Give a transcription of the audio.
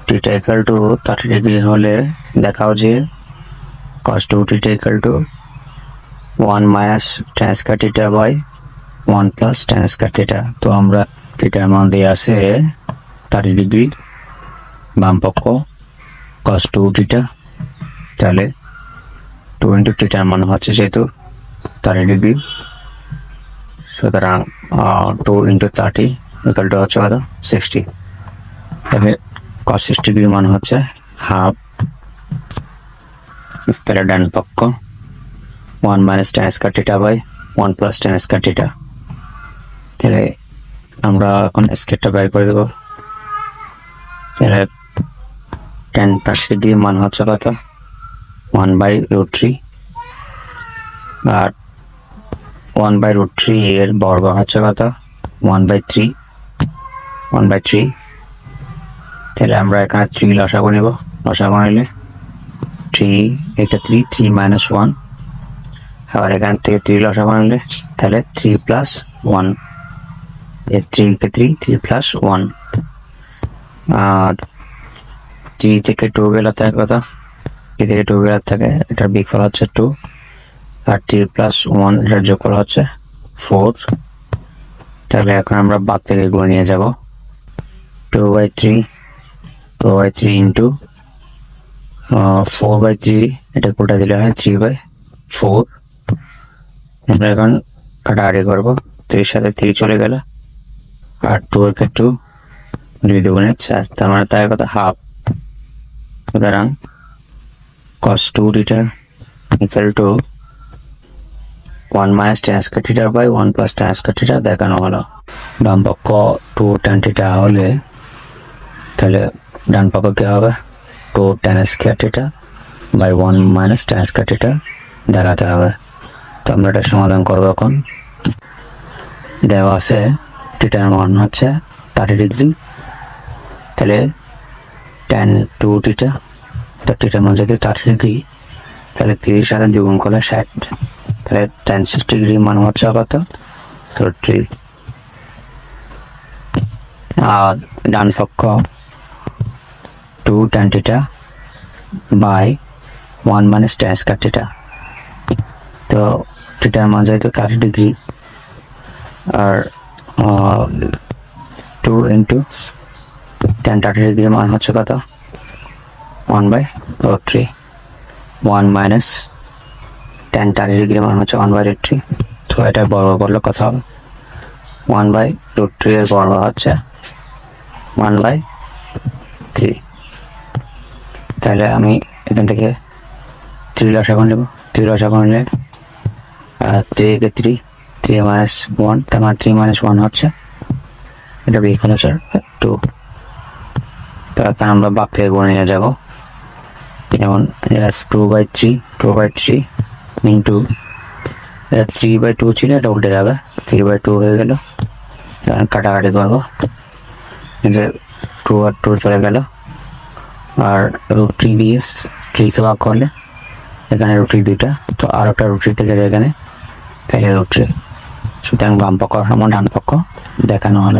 Theta equal two 30 degree হলে দেখাও যে cos 2 theta equal to 1 minus tan square theta by 1 plus tan square theta. তো আমরা থিটার মান দিয়ে আছে 30 ডিগ্রি, বাম পক্ষ cos 2 থিটা, তাহলে 2 ইন্টু থিটার মান হচ্ছে যেহেতু 30 ডিগ্রি, সুতরাং 2 ইন্টু 30 ইকুয়াল টু হচ্ছে 60। তাহলে cos 60 ডিগ্রি মান হচ্ছে হাফ, তাহলে ডান পক্ষ 1 minus tan square theta by 1 plus tan square theta. তাহলে আমরা এখন স্কয়ারটা বের করে দেব। তাহলে tan + ডিগ্রি মান হচ্ছে কত 1/√3, আর 1/√3 এর বর্গ হচ্ছে কত 1/3। তাহলে আমরা এখানে 3 লসাগু নেব। লসাগু নিলে 3 এটা 3 মাইনাস 1, আর এখান থেকে 3 লসাগু নিলে তাহলে 3 প্লাস 1, 3 প্লাস 1, আর 3 থেকে 2 গেলে থাকে কত, 3 থেকে 2 গেলে থাকে এটার বিয়োগফল হচ্ছে 2, আর 3 প্লাস 1 এটার যোগফল হচ্ছে 4। তাহলে এখন আমরা বাদ থেকে গুণ নিয়ে যাব। 2/3 ইন্টু 4/3, এটা কোটা দিলে হয় 3/4। আমরা এখন কাটাকাটি করবো, 3 সাথে 3 চলে গেল, আর 2 একে 2, 2 দুগুণে 4, তার মানে তাই কথা হাফ। সুতরাং cos 2 theta equal to 1 minus tan square theta by 1 plus tan square theta দেখানো হলো। বাম পক্ষ 2 tan থিটা হলে তাহলে ডান পক্ষ কি হবে 2 tan square theta by 1 minus tan square theta দেখাতে হবে। তো আমরা এটা সমাধান করবো। এখন দেওয়া আছে থিটার মান হচ্ছে 30 ডিগ্রি, তাহলে tan 2 থিটা, তো থিটার মান যদি 30 ডিগ্রি, তাহলে 30 সাথে দ্বিগুণ করলে 60, তাহলে tan 60 ডিগ্রি মান হচ্ছে কত 30। আর ডান পক্ষ 2 tan theta by 1 minus tan square theta. তো থিটার মান যেহেতু 30 ডিগ্রি, আর 2 ইন্টু tan 30 ডিগ্রি মান হচ্ছে কত 1/√3, 1 মাইনাস tan 30 ডিগ্রি মান হচ্ছে 1/√3। তো এটা বর্গ করলে কত হবে 1/√3 এর বর্গ হচ্ছে 1/3। তাহলে আমি এখান থেকে 3 লসাগু নেব। 3 লসাগু নিলে 3 কে 3 মাইনাস 1, তার মানে 3 মাইনাস 1 হচ্ছে এটা বিয়োগফল হচ্ছে 2। তো এখন আমরা বাদ থেকে গুণ নিয়ে যাব। যেমন 2/3 ইন্টু 3/2 ছিল, এটা উল্টে যাবে 3/2 হয়ে গেল। কাটাকাটি করবো, 2 আর 2 চলে গেল, আর √3 দিয়ে 3 কে ভাগ করলে এখানে √3 দুইটা, তো আর একটা √3 থেকে এখানে তাহলে √3। সুতরাং বাম পক্ষ সমান ডান পক্ষ দেখানো হলো।